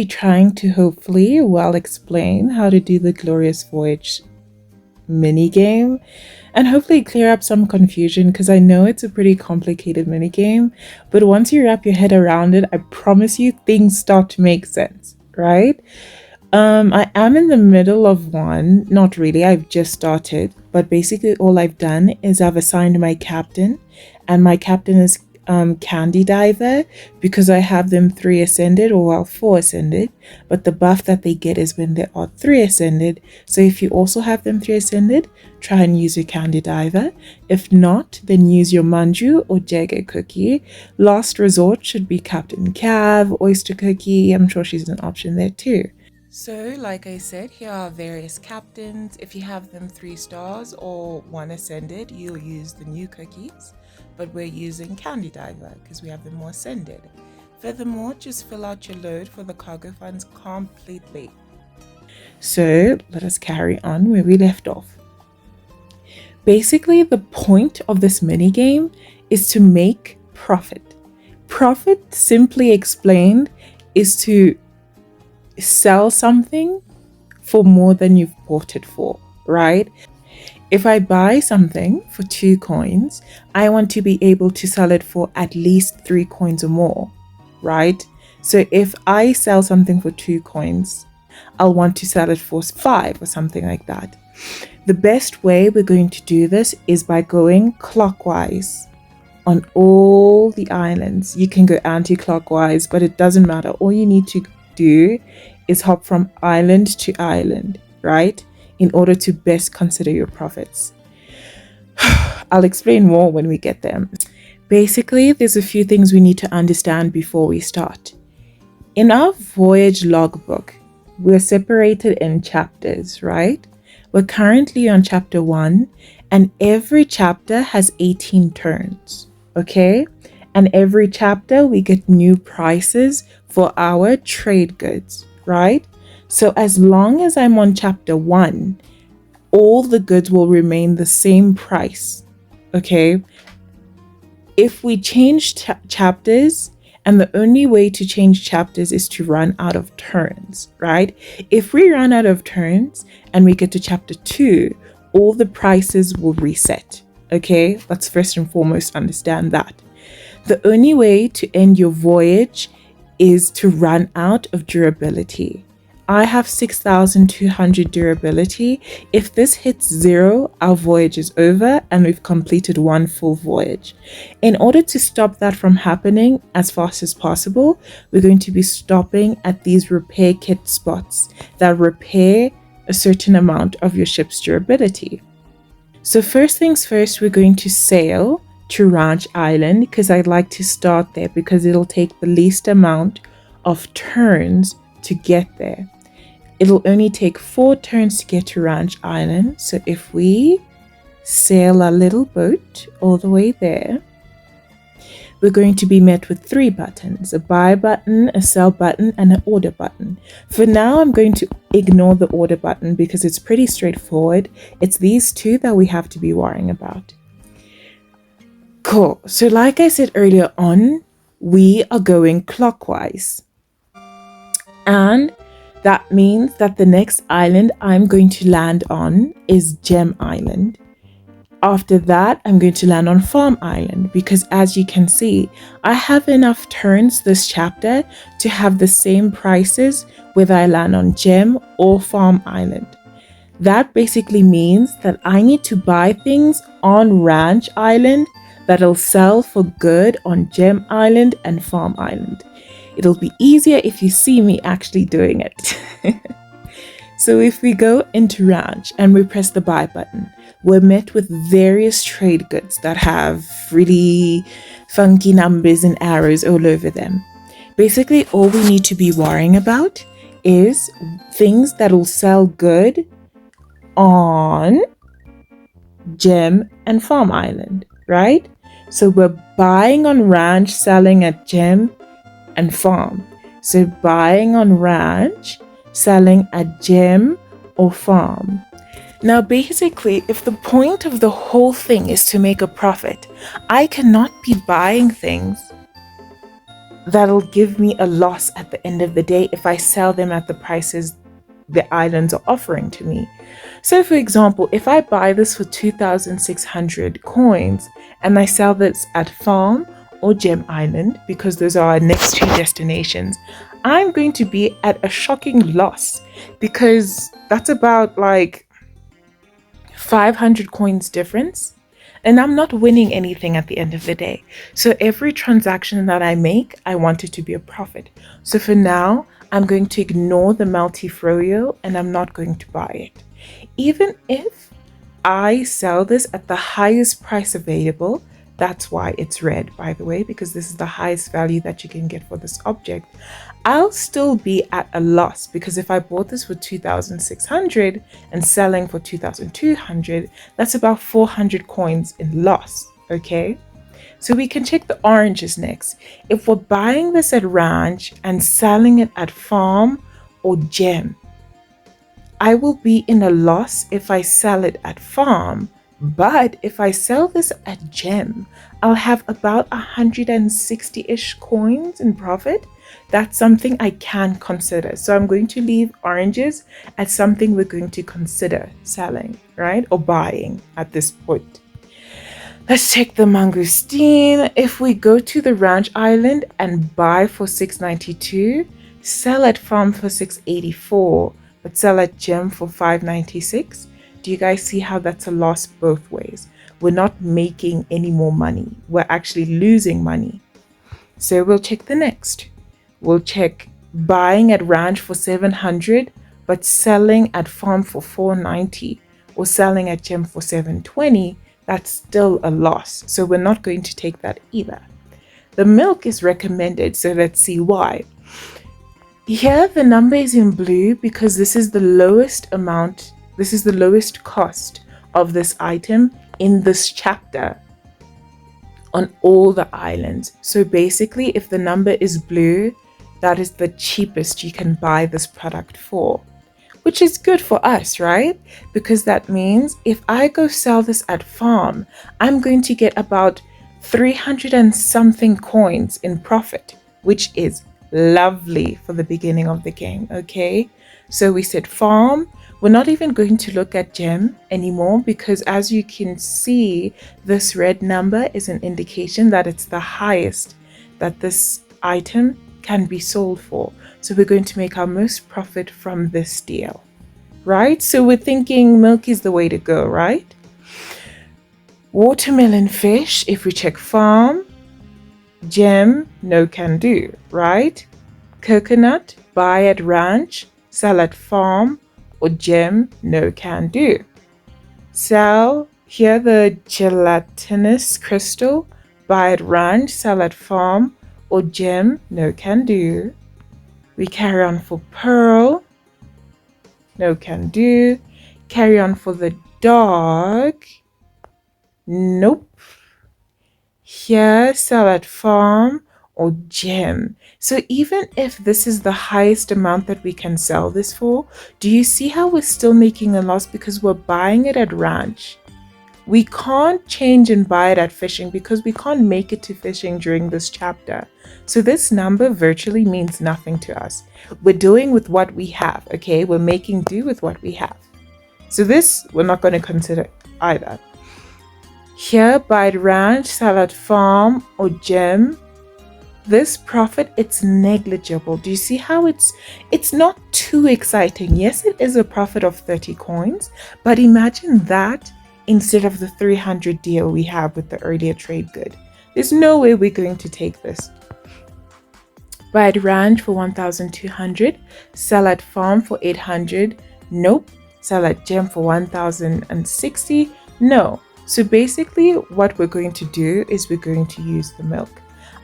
be trying to hopefully explain how to do the Glorious Voyage mini game and hopefully clear up some confusion, because I know it's a pretty complicated mini game, but once you wrap your head around it, I promise you things start to make sense, right? I am in the middle of one. Not really, I've just started, but basically all I've done is I've assigned my captain, and my captain is Candy Diver, because I have them 3 ascended, or well, 4 ascended, but the buff that they get is when they are 3 ascended. So if you also have them 3 ascended, try and use your Candy Diver. If not, then use your Manju or Jagger Cookie. Last resort should be Captain Cav, Oyster Cookie. I'm sure she's an option there too. So, like I said, here are various captains. If you have them 3 stars or 1 ascended, you'll use the new cookies, but we're using Candy Diver because we have them more ascended. Furthermore, just fill out your load for the cargo funds completely. So, let us carry on where we left off. Basically, the point of this mini game is to make profit. Profit, simply explained, is to sell something for more than you've bought it for, right? If I buy something for 2 coins, I want to be able to sell it for at least 3 coins or more, right? So if I sell something for 2 coins, I'll want to sell it for 5 or something like that. The best way we're going to do this is by going clockwise on all the islands. You can go anti-clockwise, but it doesn't matter. All you need to do is hop from island to island, right? In order to best consider your profits. I'll explain more when we get there. Basically, there's a few things we need to understand before we start. In our voyage logbook, we're separated in chapters, right? We're currently on chapter 1, and every chapter has 18 turns, okay? And every chapter we get new prices for our trade goods, right? So as long as I'm on chapter 1, all the goods will remain the same price, okay? If we change chapters, and the only way to change chapters is to run out of turns, right? If we run out of turns and we get to chapter 2, all the prices will reset, okay? Let's first and foremost understand that. The only way to end your voyage is to run out of durability. I have 6,200 durability. If this hits 0, our voyage is over and we've completed 1 full voyage. In order to stop that from happening as fast as possible, we're going to be stopping at these repair kit spots that repair a certain amount of your ship's durability. So first things first, we're going to sail to Ranch Island, because I'd like to start there because it'll take the least amount of turns to get there. It'll only take 4 turns to get to Ranch Island. So if we sail our little boat all the way there, we're going to be met with 3 buttons: a buy button, a sell button, and an order button. For now, I'm going to ignore the order button because it's pretty straightforward. It's these 2 that we have to be worrying about. Cool. So like I said earlier on, we are going clockwise. And that means that the next island I'm going to land on is Gem Island. After that, I'm going to land on Farm Island because, as you can see, I have enough turns this chapter to have the same prices whether I land on Gem or Farm Island. That basically means that I need to buy things on Ranch Island that'll sell for good on Gem Island and Farm Island. It'll be easier if you see me actually doing it. So if we go into Ranch and we press the buy button, we're met with various trade goods that have really funky numbers and arrows all over them. Basically, all we need to be worrying about is things that will sell good on Gem and Farm Island, right? So we're buying on Ranch, selling at Gem and Farm. So buying on Ranch, selling at Gem or Farm. Now basically, if the point of the whole thing is to make a profit, I cannot be buying things that'll give me a loss at the end of the day if I sell them at the prices the islands are offering to me. So, for example, if I buy this for 2,600 coins and I sell this at Farm or Gem Island, because those are our next two destinations, I'm going to be at a shocking loss because that's about like 500 coins difference. And I'm not winning anything at the end of the day. So every transaction that I make, I want it to be a profit. So for now, I'm going to ignore the Multifroyo and I'm not going to buy it. Even if I sell this at the highest price available, that's why it's red, by the way, because this is the highest value that you can get for this object, I'll still be at a loss because if I bought this for 2,600 and selling for 2,200, that's about 400 coins in loss, okay? So we can check the oranges next. If we're buying this at Ranch and selling it at Farm or Gem, I will be in a loss if I sell it at Farm, but if I sell this at Gem, I'll have about 160-ish coins in profit. That's something I can consider. So I'm going to leave oranges as something we're going to consider selling, right? Or buying at this point. Let's check the mangosteen. If we go to the Ranch Island and buy for 692, sell at Farm for 684, but sell at Gem for 596, do you guys see how that's a loss both ways? We're not making any more money. We're actually losing money. So we'll check the next. We'll check buying at Ranch for 700, but selling at Farm for 490, or selling at Gem for 720. That's still a loss. So we're not going to take that either. The milk is recommended, so let's see why. Here the number is in blue because this is the lowest amount. This is the lowest cost of this item in this chapter on all the islands. So basically, if the number is blue, that is the cheapest you can buy this product for, which is good for us, right? Because that means if I go sell this at Farm, I'm going to get about 300 and something coins in profit, which is lovely for the beginning of the game, okay? So we said Farm. We're not even going to look at Gem anymore because as you can see, this red number is an indication that it's the highest that this item can be sold for. So we're going to make our most profit from this deal, right? So we're thinking milk is the way to go, right? Watermelon fish, if we check Farm, Gem, no can do, right? Coconut, buy at Ranch, sell at Farm, or Gem, no can do. Sell, here the gelatinous crystal, buy at Ranch, sell at Farm, or Gem, no can do. We carry on for pearl, no can do. Carry on for the dog, nope. Here, sell at Farm or Gem. So even if this is the highest amount that we can sell this for, do you see how we're still making a loss because we're buying it at Ranch? We can't change and buy it at fishing because we can't make it to fishing during this chapter. So this number virtually means nothing to us. We're doing with what we have, okay? We're making do with what we have. So this we're not going to consider either. Here, buy at Ranch, sell at Farm or Gem. This profit, it's negligible. Do you see how it's not too exciting? Yes, it is a profit of 30 coins, but imagine that instead of the 300 deal we have with the earlier trade good. There's no way we're going to take this. Buy at Ranch for 1,200, sell at Farm for 800. Nope. Sell at Gem for 1,060. No. So basically what we're going to do is we're going to use the milk.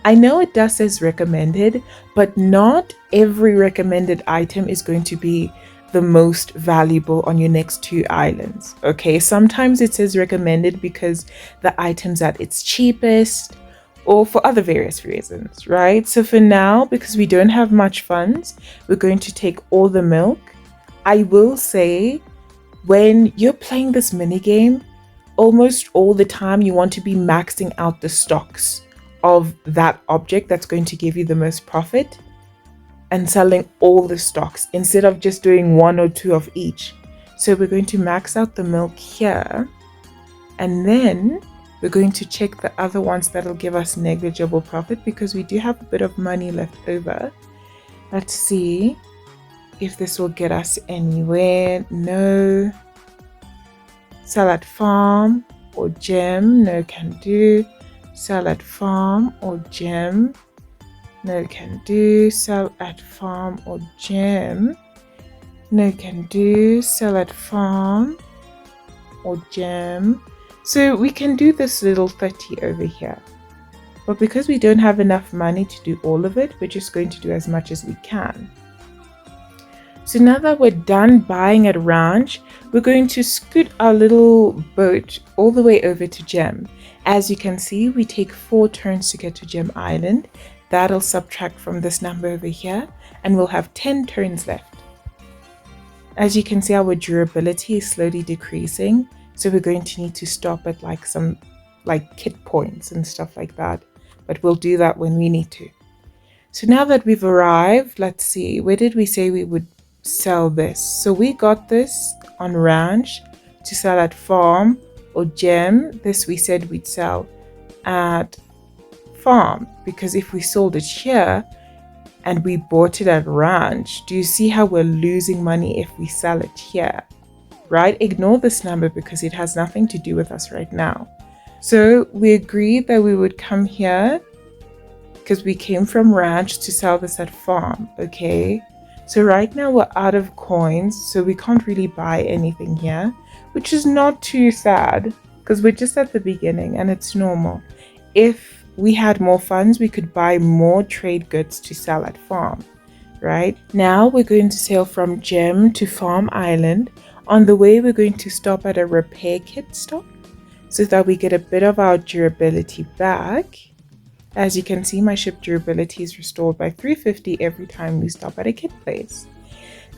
I know it does says recommended, but not every recommended item is going to be the most valuable on your next two islands. Okay, sometimes it says recommended because the item's at its cheapest or for other various reasons, right? So for now, because we don't have much funds, we're going to take all the milk. I will say when you're playing this mini game, almost all the time you want to be maxing out the stocks of that object that's going to give you the most profit and selling all the stocks instead of just doing one or two of each. So we're going to max out the milk here, and then we're going to check the other ones that'll give us negligible profit because we do have a bit of money left over. Let's see if this will get us anywhere. No. Sell at farm or gem. No, can do. Sell at farm or gem. No, can do. Sell at farm or gem. No, can do. Sell at farm or gem. So we can do this little 30 over here. But because we don't have enough money to do all of it, we're just going to do as much as we can. So now that we're done buying at ranch, we're going to scoot our little boat all the way over to Gem. As you can see, we take 4 turns to get to Gem Island. That'll subtract from this number over here, and we'll have 10 turns left. As you can see, our durability is slowly decreasing, so we're going to need to stop at some kit points and stuff like that. But we'll do that when we need to. So now that we've arrived, let's see, where did we say we would sell this? So we got this on ranch to sell at farm or gem. This we said we'd sell at farm, because if we sold it here and we bought it at ranch, do you see how we're losing money if we sell it here, right? Ignore this number because it has nothing to do with us right now. So we agreed that we would come here because we came from ranch to sell this at farm, okay? So right now we're out of coins, so we can't really buy anything here, which is not too sad because we're just at the beginning and it's normal. If we had more funds, we could buy more trade goods to sell at farm, right? Now we're going to sail from Gem to Farm Island. On the way, we're going to stop at a repair kit stop so that we get a bit of our durability back. As you can see, my ship durability is restored by 350 every time we stop at a kit place.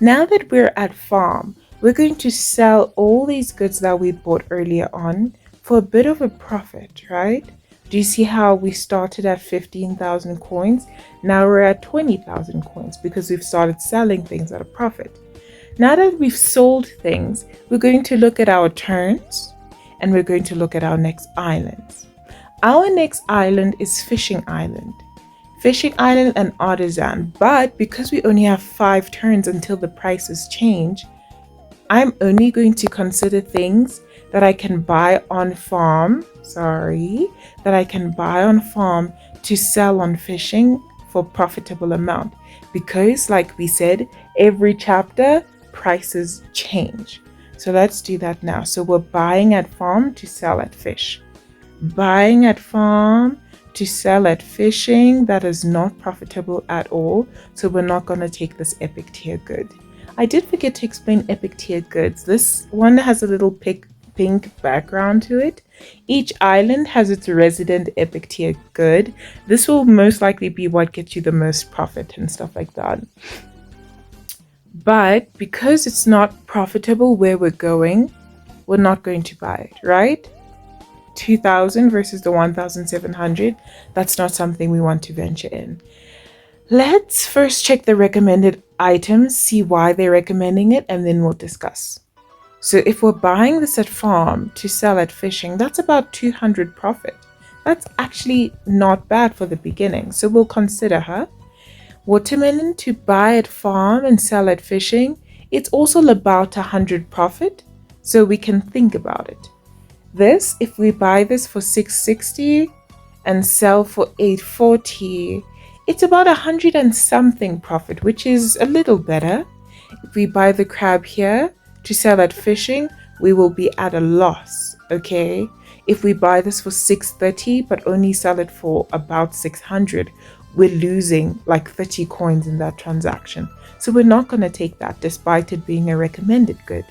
Now that we're at farm, we're going to sell all these goods that we bought earlier on for a bit of a profit, right? Do you see how we started at 15,000 coins? Now we're at 20,000 coins because we've started selling things at a profit. Now that we've sold things, we're going to look at our turns and we're going to look at our next islands. Our next island is Fishing Island. Fishing Island and Artisan, but because we only have 5 turns until the prices change, I'm only going to consider things that I can buy on farm, that I can buy on farm to sell on fishing for profitable amount. Because like we said, every chapter prices change. So let's do that now. So we're buying at farm to sell at fish. Buying at farm to sell at fishing, that is not profitable at all, so we're not going to take this epic tier good. I did forget to explain epic tier goods. This one has a little pink background to it. Each island has its resident epic tier good. This will most likely be what gets you the most profit and stuff like that. But because it's not profitable where we're going, we're not going to buy it, right? 2,000 versus the 1,700, that's not something we want to venture in. Let's first check the recommended items, see why they're recommending it, and then we'll discuss. So if we're buying this at farm to sell at fishing, that's about 200 profit. That's actually not bad for the beginning, so we'll consider her. Watermelon to buy at farm and sell at fishing, it's also about 100 profit, so we can think about it. This, if we buy this for 660 and sell for 840, it's about 100 and something profit, which is a little better. If we buy the crab here to sell at fishing, we will be at a loss, okay? If we buy this for 630 but only sell it for about 600, we're losing like 30 coins in that transaction. So we're not going to take that despite it being a recommended good.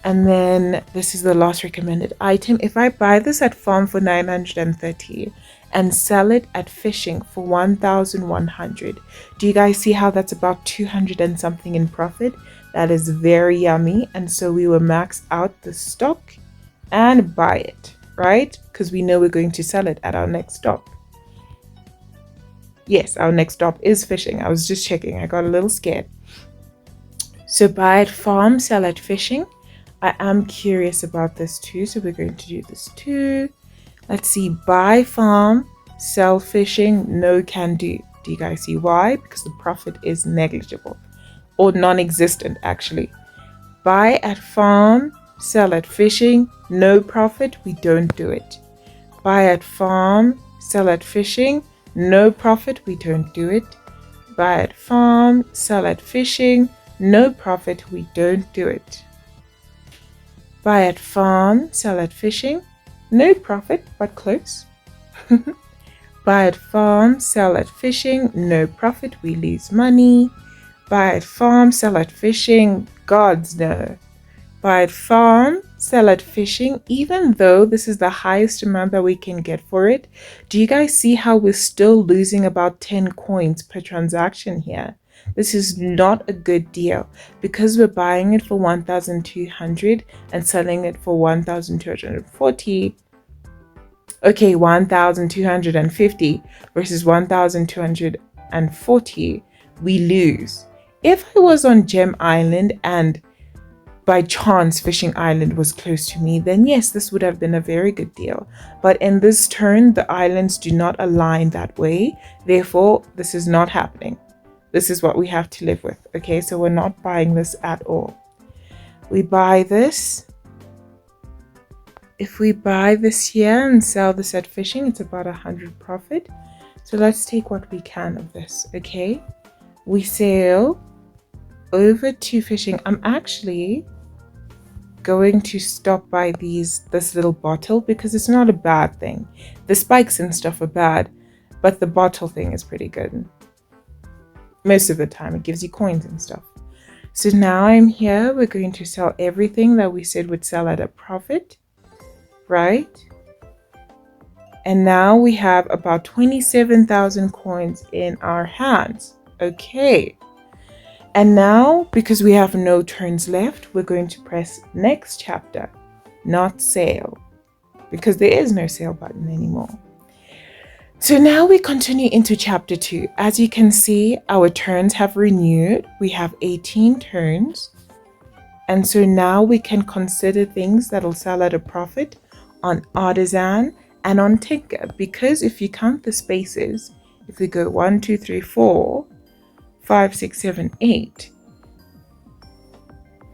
And then this is the last recommended item. If I buy this at farm for 930 and sell it at fishing for 1,100, do you guys see how that's about 200 and something in profit? That is very yummy. And so we will max out the stock and buy it, right? Because we know we're going to sell it at our next stop. Yes, our next stop is fishing. I was just checking. I got a little scared. So buy at farm, sell at fishing. I am curious about this too, so we're going to do this too. Let's see, buy farm, sell fishing, no can do. Do you guys see why? Because the profit is negligible or non-existent actually. Buy at farm, sell at fishing, no profit, we don't do it. Buy at farm, sell at fishing, no profit, we don't do it. Buy at farm, sell at fishing, no profit, we don't do it. Buy at farm, sell at fishing, no profit, but close. Buy at farm, sell at fishing, no profit, we lose money. Buy at farm, sell at fishing, gods no. Buy at farm, sell at fishing, even though this is the highest amount that we can get for it. Do you guys see how we're still losing about 10 coins per transaction here? This is not a good deal because we're buying it for 1,200 and selling it for 1,240. Okay, 1,250 versus 1,240, we lose. If I was on Gem Island and by chance Fishing Island was close to me, then yes, this would have been a very good deal. But in this turn, the islands do not align that way. Therefore, this is not happening. This is what we have to live with. Okay, so we're not buying this at all. We buy this. If we buy this here and sell this at fishing, it's about 100 profit. So let's take what we can of this. Okay, we sail over to fishing. I'm actually going to stop by this little bottle because it's not a bad thing. The spikes and stuff are bad, but the bottle thing is pretty good. Most of the time it gives you coins and stuff. So now I'm here. We're going to sell everything that we said would sell at a profit, right? And now we have about 27,000 coins in our hands. Okay. And now, because we have no turns left, we're going to press next chapter, not sale, because there is no sale button anymore. So now we continue into chapter 2. As you can see, our turns have renewed. We have 18 turns. And so now we can consider things that'll sell at a profit on Artisan and on Tinker, because if you count the spaces, if we go 1, 2, 3, 4, 5, 6, 7, 8.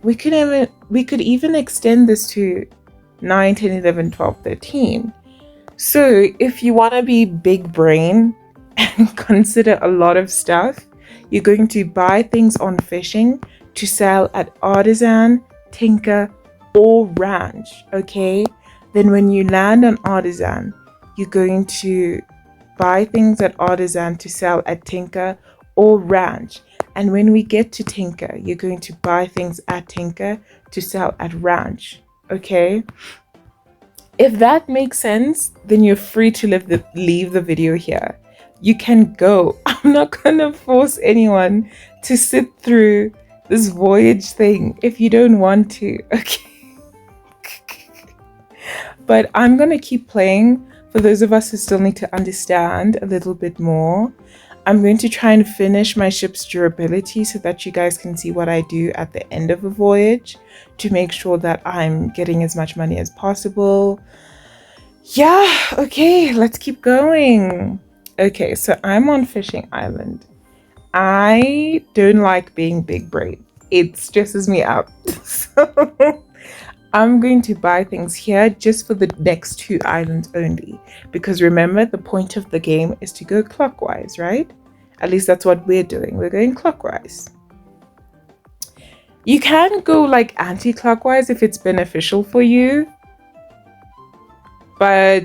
We could even extend this to 9, 10, 11, 12, 13. So if you want to be big brain and consider a lot of stuff, you're going to buy things on fishing to sell at Artisan, Tinker, or Ranch. Okay? Then when you land on Artisan, you're going to buy things at Artisan to sell at Tinker or Ranch. And when we get to Tinker, you're going to buy things at Tinker to sell at Ranch. Okay? If that makes sense, then you're free to leave the video here. You can go. I'm not gonna force anyone to sit through this Voyage thing if you don't want to. Okay? But I'm gonna keep playing for those of us who still need to understand a little bit more. I'm going to try and finish my ship's durability so that you guys can see what I do at the end of a voyage to make sure that I'm getting as much money as possible. Yeah, okay, let's keep going. Okay, so I'm on Fishing Island. I don't like being big brain. It stresses me out. So I'm going to buy things here just for the next 2 islands only. Because remember, the point of the game is to go clockwise, right? At least that's what we're doing. We're going clockwise. You can go like anti-clockwise if it's beneficial for you. But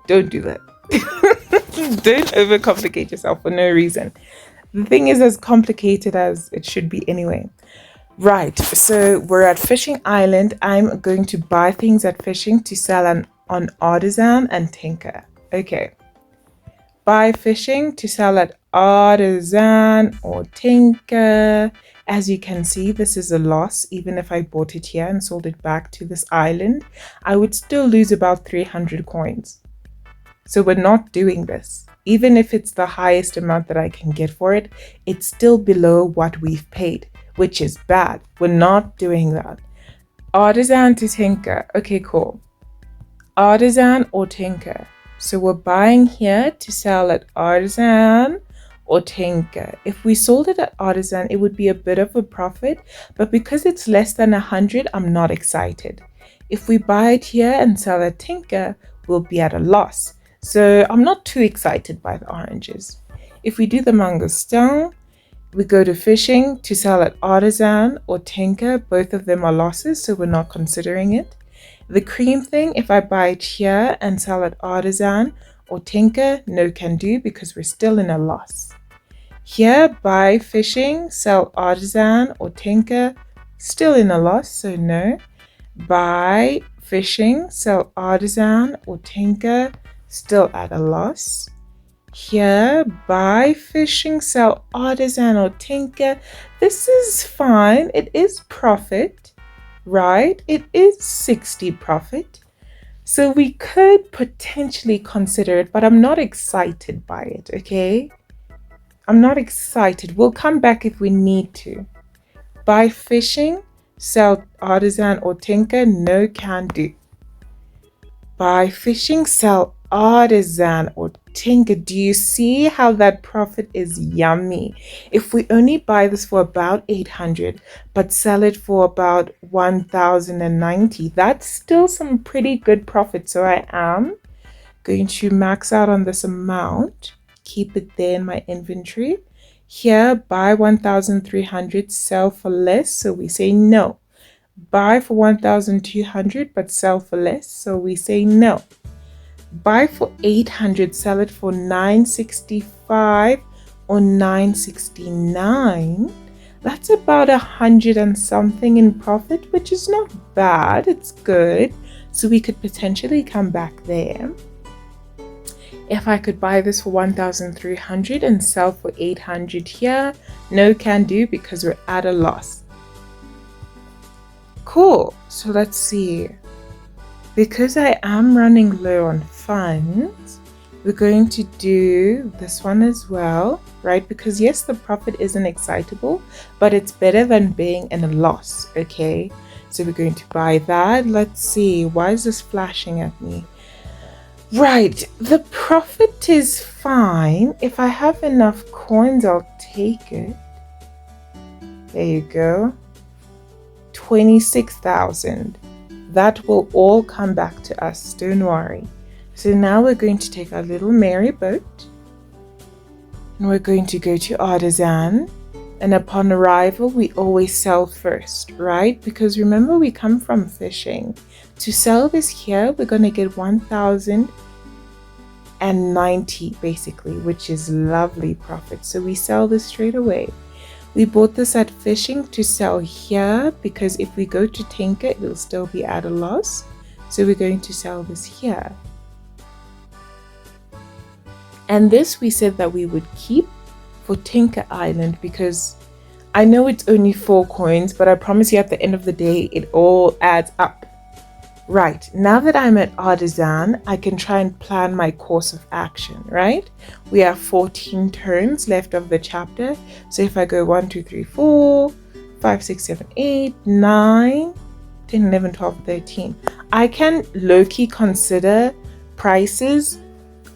don't do that. Don't overcomplicate yourself for no reason. The thing is as complicated as it should be anyway. Right, so we're at Fishing Island. I'm going to buy things at fishing to sell on Artisan and Tinker. Okay. Buy fishing to sell at Artisan or Tinker. As you can see, this is a loss. Even if I bought it here and sold it back to this island, I would still lose about 300 coins. So we're not doing this. Even if it's the highest amount that I can get for it, it's still below what we've paid, which is bad. We're not doing that. Artisan to tinker. Okay, cool. Artisan or tinker. So we're buying here to sell at Artisan or tinker. If we sold it at Artisan, it would be a bit of a profit, but because it's less than 100, I'm not excited. If we buy it here and sell at tinker, we'll be at a loss. So I'm not too excited by the oranges. If we do the mangosteen, we go to fishing to sell at Artisan or tinker. Both of them are losses, so we're not considering it. The cream thing, if I buy it here and sell at Artisan or tinker, no can do because we're still in a loss. Here, buy fishing, sell Artisan or tinker, still in a loss, so no. Buy fishing, sell Artisan or tinker, still at a loss. Here, buy fishing, sell Artisan or tinker. This is fine. It is profit, right? It is 60 profit. So we could potentially consider it, but I'm not excited by it, okay? I'm not excited. We'll come back if we need to. Buy fishing, sell Artisan or tinker, no can do. Buy fishing, sell Artisan or tinker. Do you see how that profit is yummy? If we only buy this for about 800 but sell it for about 1090, that's still some pretty good profit. So I am going to max out on this amount, keep it there in my inventory. Here, buy 1300, sell for less, so we say no. Buy for 1200 but sell for less, so we say no. Buy for 800, sell it for 965 or 969. That's about 100 and something in profit, which is not bad. It's good. So we could potentially come back there. If I could buy this for 1300 and sell for 800 here, no can do because we're at a loss. Cool. So let's see. Because I am running low on funds, we're going to do this one as well, right? Because yes, the profit isn't excitable, but it's better than being in a loss, okay? So we're going to buy that. Let's see. Why is this flashing at me? Right. The profit is fine. If I have enough coins, I'll take it. There you go. 26,000. That will all come back to us, don't worry. So now we're going to take our little merry boat and we're going to go to Artisan, and upon arrival we always sell first, right? Because remember, we come from fishing. To sell this here, we're going to get 1090 basically, which is lovely profit. So we sell this straight away. We bought this at fishing to sell here because if we go to tinker, it will still be at a loss. So we're going to sell this here. And this we said that we would keep for Tinker Island because I know it's only 4 coins, but I promise you at the end of the day, it all adds up. Right, now that I'm at Artisan, I can try and plan my course of action, right? We have 14 turns left of the chapter. So if I go 1, 2, 3, 4, 5, 6, 7, 8, 9, 10, 11, 12, 13. I can low-key consider prices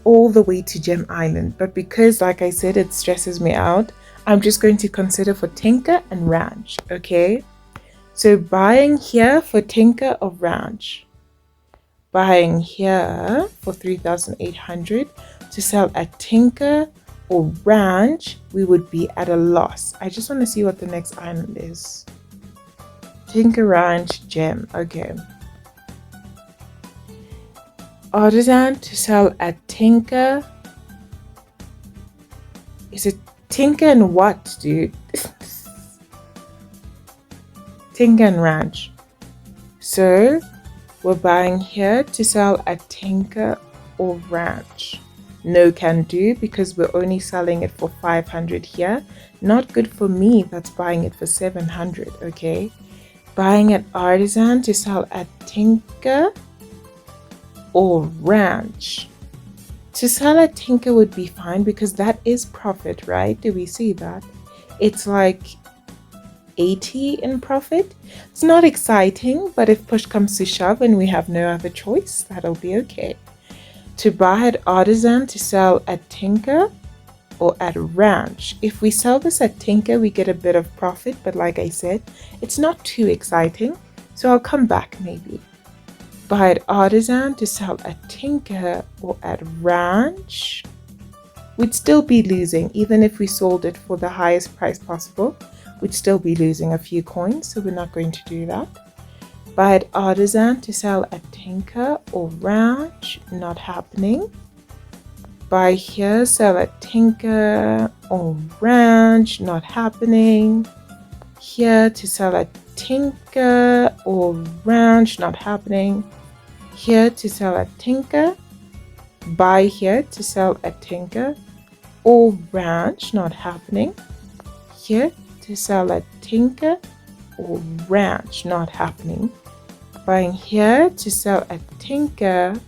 all the way to Gem Island. But because, like I said, it stresses me out, I'm just going to consider for Tinker and Ranch, okay? So buying here for Tinker or Ranch. Buying here for 3,800 to sell at Tinker or Ranch, we would be at a loss. I just want to see what the next island is. Tinker, Ranch, Gem. Okay. Artisan to sell at Tinker. Is it Tinker and what, dude? Tinker and Ranch. So we're buying here to sell at Tinker or Ranch. No can do because we're only selling it for 500 here. Not good for me that's buying it for 700, okay? Buying at Artisan to sell at Tinker or Ranch. To sell at tinker would be fine because that is profit, right? Do we see that? It's like 80 in profit. It's not exciting, but if push comes to shove and we have no other choice, that'll be okay. To buy at Artisan, to sell at tinker, or at ranch. If we sell this at tinker, we get a bit of profit, but like I said, it's not too exciting, so I'll come back maybe. Buy at Artisan, to sell at tinker or at ranch, we'd still be losing. Even if we sold it for the highest price possible, we'd still be losing a few coins, so we're not going to do that. Buy at Artisan, to sell at tinker or ranch, not happening. Buy here, sell at tinker or ranch, not happening. Here to sell at tinker or ranch, not happening. Here to sell at tinker. Buy here to sell at tinker or ranch, not happening. Here to sell at tinker or ranch, not happening. Buying here to sell at tinker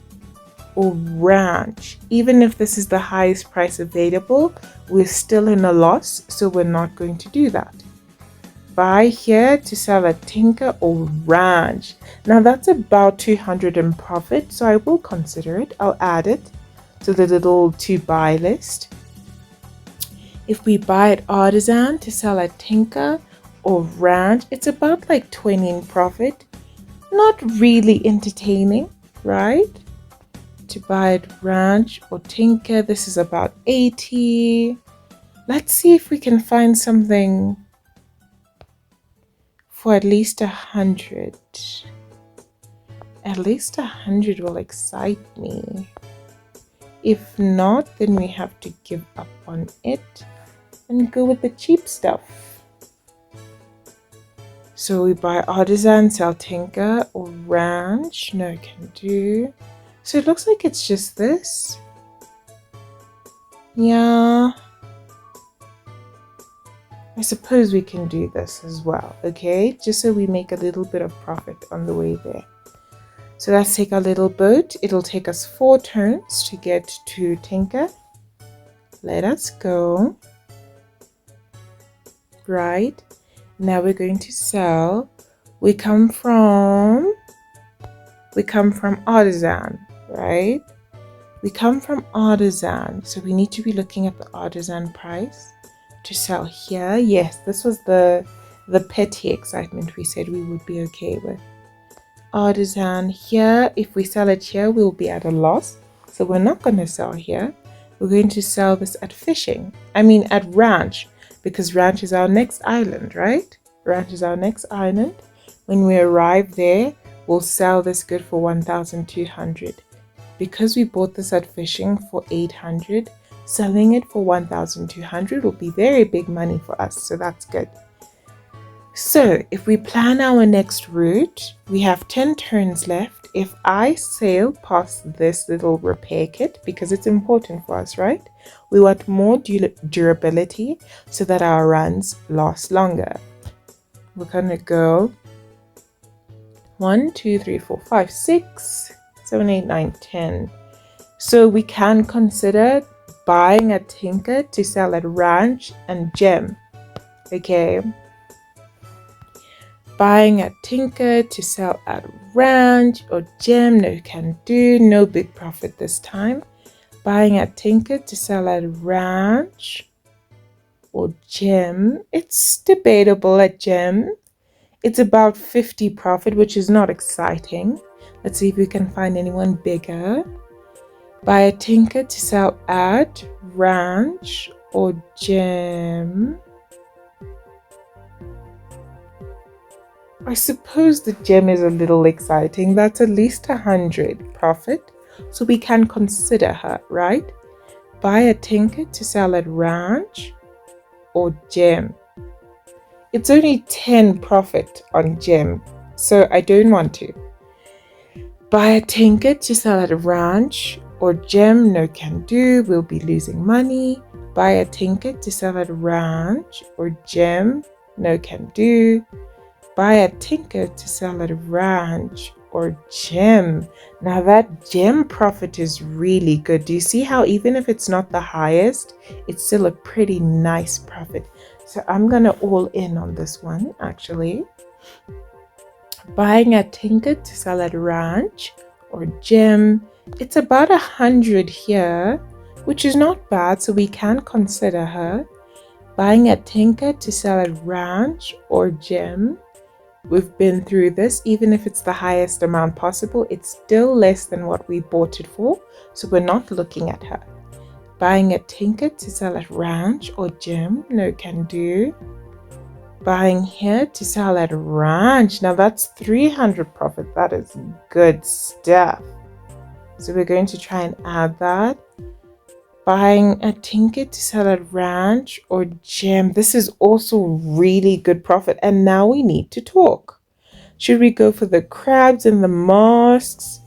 or ranch. Even if this is the highest price available, we're still in a loss, so we're not going to do that. Buy here to sell at tinker or ranch. Now that's about 200 in profit, so I will consider it. I'll add it to the little to buy list. If we buy at Artisan, to sell at tinker or ranch, it's about like 20 in profit. Not really entertaining, right? To buy at ranch or tinker, this is about 80. Let's see if we can find something for at least 100. At least 100 will excite me. If not, then we have to give up on it and go with the cheap stuff. So we buy Artisan, sell tinker or ranch. No, can do. So it looks like it's just this. Yeah. I suppose we can do this as well, okay? Just so we make a little bit of profit on the way there. So let's take our little boat. It'll take us 4 turns to get to tinker. Let us go. Right. Now we're going to sell. We come from Artisan, right? We come from Artisan, so we need to be looking at the Artisan price to sell here. Yes, this was the petty excitement we said we would be okay with. Artisan here, if we sell it here, we'll be at a loss, so we're not going to sell here. We're going to sell this at at ranch, because ranch is our next island, right? Ranch is our next island. When we arrive there, we'll sell this good for 1,200. Because we bought this at fishing for 800, selling it for 1,200 will be very big money for us, so that's good. So if we plan our next route, we have 10 turns left. If I sail past this little repair kit, because it's important for us, right? We want more durability so that our runs last longer. We're gonna go 1, 2, 3, 4, 5, 6, 7, 8, 9, 10. So we can consider buying at tinker to sell at ranch and gem. Okay. Buying at tinker to sell at ranch or gem, no can do, no big profit this time. Buying at tinker to sell at ranch or gem, it's debatable at gem. It's about 50 profit, which is not exciting. Let's see if we can find anyone bigger. Buy a tinker to sell at ranch or gem. I suppose the gem is a little exciting. That's at least 100 profit, so we can consider her, right? Buy a tinker to sell at ranch or gem. It's only 10 profit on gem, so I don't want to. Buy a tinker to sell at ranch or gem, no can do, we'll be losing money. Buy a tinker to sell at ranch or gem, no can do. Buy a tinker to sell at ranch or gem? Now that gem profit is really good. Do you see how even if it's not the highest, it's still a pretty nice profit? So I'm gonna all in on this one actually. Buying at Tinker to sell at Ranch or Gem. It's about 100 here, which is not bad, so we can consider her. Buying at Tinker to sell at Ranch or Gem. We've been through this. Even if it's the highest amount possible, it's still less than what we bought it for, so we're not looking at her. Buying at Tinker to sell at Ranch or Gem. No can do. Buying here to sell at Ranch. Now that's 300 profit. That is good stuff. So we're going to try and add that. Buying a Tinker to sell at Ranch or Gem. This is also really good profit. And now we need to talk. Should we go for the crabs and the masks?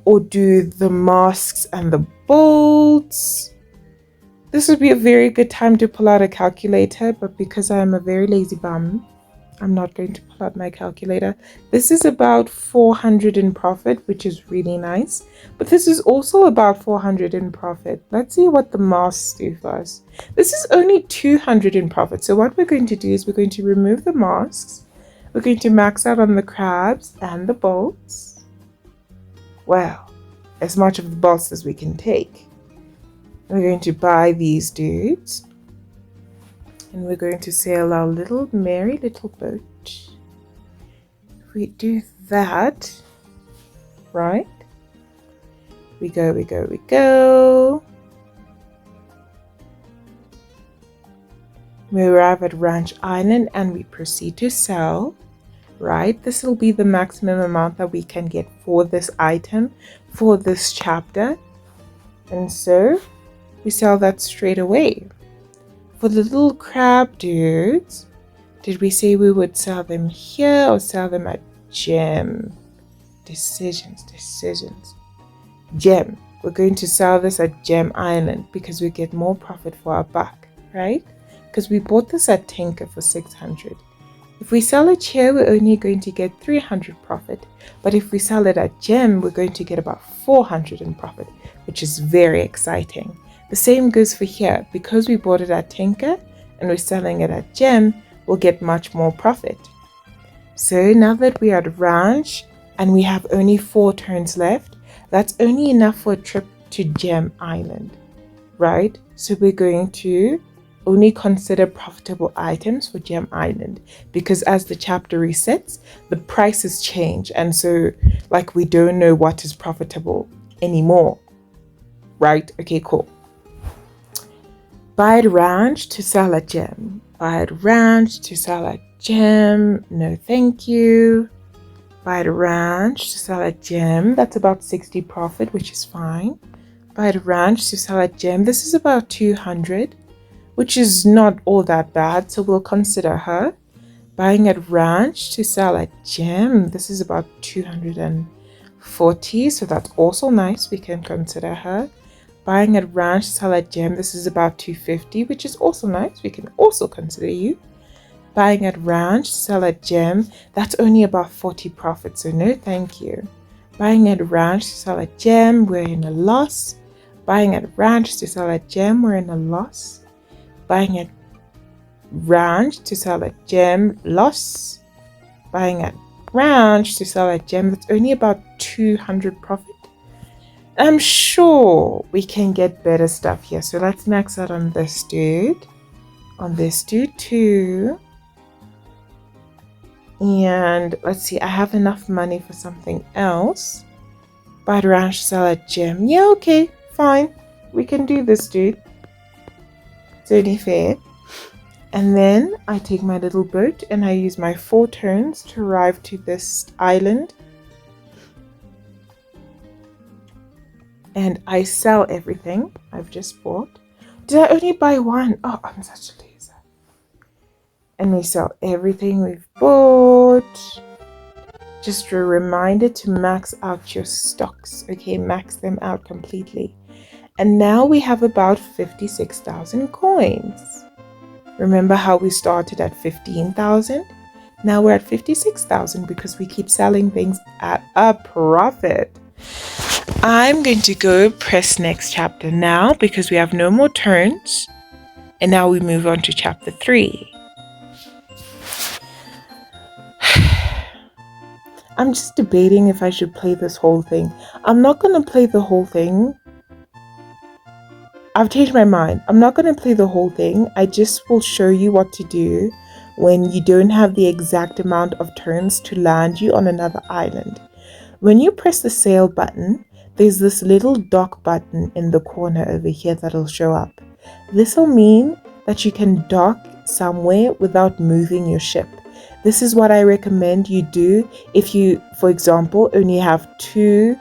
Or do the masks and the bolts? This would be a very good time to pull out a calculator, but because I am a very lazy bum, I'm not going to pull out my calculator. This is about 400 in profit, which is really nice. But this is also about 400 in profit. Let's see what the masks do first. This is only 200 in profit. So what we're going to do is we're going to remove the masks. We're going to max out on the crabs and the bolts. Well, as much of the bolts as we can take. We're going to buy these dudes. And we're going to sail our little merry little boat. If we do that, right? We go, we go, we go. We arrive at Ranch Island and we proceed to sell, right? This will be the maximum amount that we can get for this item, for this chapter. And so we sell that straight away. For the little crab dudes, did we say we would sell them here or sell them at Gem? Decisions. Gem. We're going to sell this at Gem Island because we get more profit for our buck, right? Because we bought this at Tinker for 600. If we sell it here, we're only going to get 300 profit. But if we sell it at Gem, we're going to get about 400 in profit, which is very exciting. The same goes for here. Because we bought it at Tinker and we're selling it at Gem, we'll get much more profit. So now that we are at Ranch and we have only 4 turns left, that's only enough for a trip to Gem Island, right? So we're going to only consider profitable items for Gem Island because as the chapter resets, the prices change. And so like we don't know what is profitable anymore, right? Okay, cool. Buy at Ranch to sell at Gem. Buy at Ranch to sell at Gem. No, thank you. Buy at Ranch to sell at Gem. That's about 60 profit, which is fine. Buy at Ranch to sell at Gem. This is about 200, which is not all that bad, so we'll consider her. Buying at Ranch to sell at Gem. This is about 240, so that's also nice. We can consider her. Buying at Ranch to sell at Gem. This is about 250, which is also nice. We can also consider you. Buying at Ranch to sell at Gem. That's only about 40 profit, so no thank you. Buying at Ranch to sell at Gem. We're in a loss. Buying at Ranch to sell at Gem. We're in a loss. Buying at Ranch to sell at Gem. Loss. Buying at Ranch to sell at Gem. That's only about 200 profit. I'm sure we can get better stuff here. So let's max out on this dude. On this dude too. And let's see, I have enough money for something else. Buy at Ranch, sell at Gem. Yeah, okay, fine. We can do this, dude. It's only fair. And then I take my little boat and I use my 4 turns to arrive to this island. And I sell everything I've just bought. Did I only buy one? Oh, I'm such a loser. And we sell everything we've bought. Just a reminder to max out your stocks. Okay, max them out completely. And now we have about 56,000 coins. Remember how we started at 15,000? Now we're at 56,000 because we keep selling things at a profit. I'm going to go press next chapter now because we have no more turns. And now we move on to chapter 3. I'm just debating if I should play this whole thing. I'm not going to play the whole thing. I've changed my mind. I'm not going to play the whole thing. I just will show you what to do when you don't have the exact amount of turns to land you on another island. When you press the sail button, there's this little dock button in the corner over here that'll show up. This will mean that you can dock somewhere without moving your ship. This is what I recommend you do if you, for example, only have two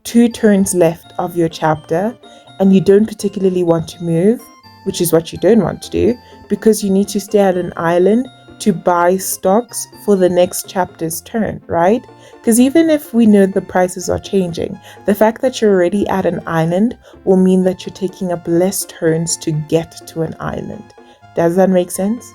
turns left of your chapter and you don't particularly want to move, which is what you don't want to do, because you need to stay at an island to buy stocks for the next chapter's turn, right? Because even if we know the prices are changing, the fact that you're already at an island will mean that you're taking up less turns to get to an island. Does that make sense?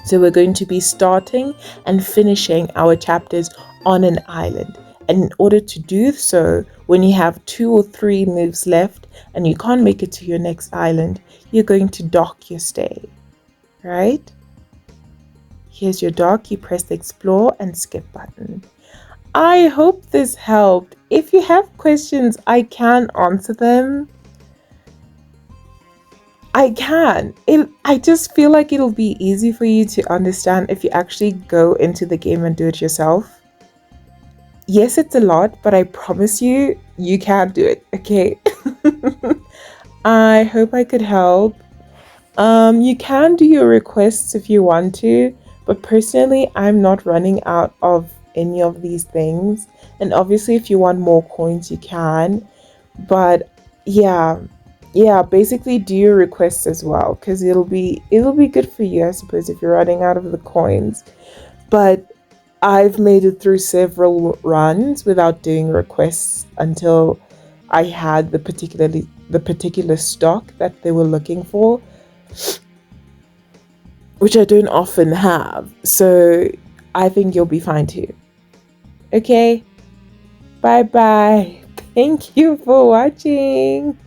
So we're going to be starting and finishing our chapters on an island. And in order to do so, when you have 2 or 3 moves left and you can't make it to your next island, you're going to dock your stay, right? Here's your dock. You press the explore and skip button. I hope this helped. If you have questions, I can answer them. I can. I just feel like it'll be easy for you to understand if you actually go into the game and do it yourself. Yes, it's a lot, but I promise you, you can do it, okay? I hope I could help. You can do your requests if you want to, but personally, I'm not running out of any of these things. And obviously, if you want more coins, you can. But yeah, basically do your requests as well, because it'll be good for you, I suppose, if you're running out of the coins. But I've made it through several runs without doing requests until I had the particular stock that they were looking for, which I don't often have. So I think you'll be fine too. Okay, bye bye. Thank you for watching.